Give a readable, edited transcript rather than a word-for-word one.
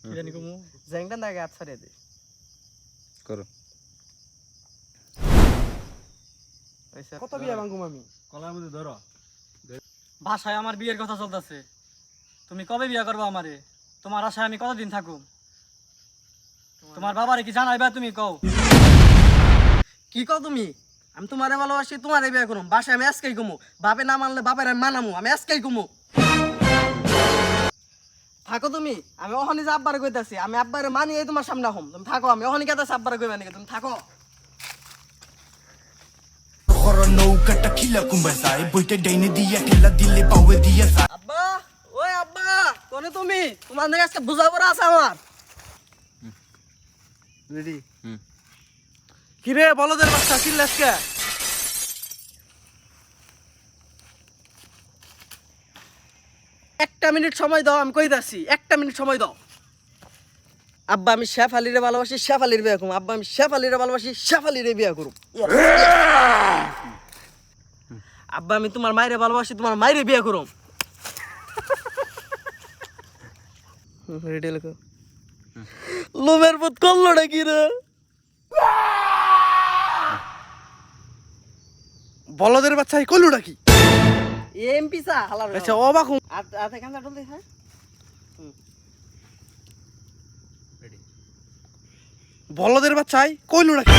কি জানি কমু জ্যাংটা দাগে হাত ছাড়িয়ে দে করো কত বিয়া ভাঙুম আমি কলার মধ্যে ধরো বাসায় আমার বিয়ের কথা চলতেছে তুমি কবে বিয়ে করবো আমারে তোমার আশায় আমি কতদিন থাকুম তোমার বাবারে কি জানাইবা তুমি কও কি কও তুমি আমি তোমারে ভালোবাসি তোমারে বিয়া করুম বাসায় আমি আজকেই কমু বাপে না মানলে বাপের আমি মানামু আমি আজকেই কমু থাকো তুমি আমি ওখানে যে আব্বারে কইতাছি আমি আব্বারে মানি এই তোমার সামনে হম তুমি থাকো আমি ওখানে কেতাছি আব্বারে কইবা নাকি তুমি থাকো নৌকাটা খিলা কুম্বাসায় বইটা ডাইনে দিয়া ঠেলা দিলে পাওয়ে দিয়া আব্বা ওই আব্বা কোনে তুমি তোমার নাকি আজকে বুঝাবো আছে আমার রেডি কি রে বলদের বাচ্চা চিল্লাস কে একটা মিনিট সময় দাও আমি কইতাছি একটা মিনিট সময় দাও আব্বা আমি শেফ আলীরে ভালোবাসি শেফ আলীর বিয়ে করুম আব্বা আমি শেফ আলীরে ভালোবাসি শেফ আলীরে বিয়ে করুম আব্বা আমি তোমার মায়েরে ভালোবাসি তোমার মায়েরে বিয়ে করুম রেডি লেখো লোমের পথ করলো নাকি রে বলদের বাচ্চা কইলো নাকি এমপি সা হালার আচ্ছা অবাক আতে কান্দা টল দেখা বলদের বাচ্চাই কইলো নাকি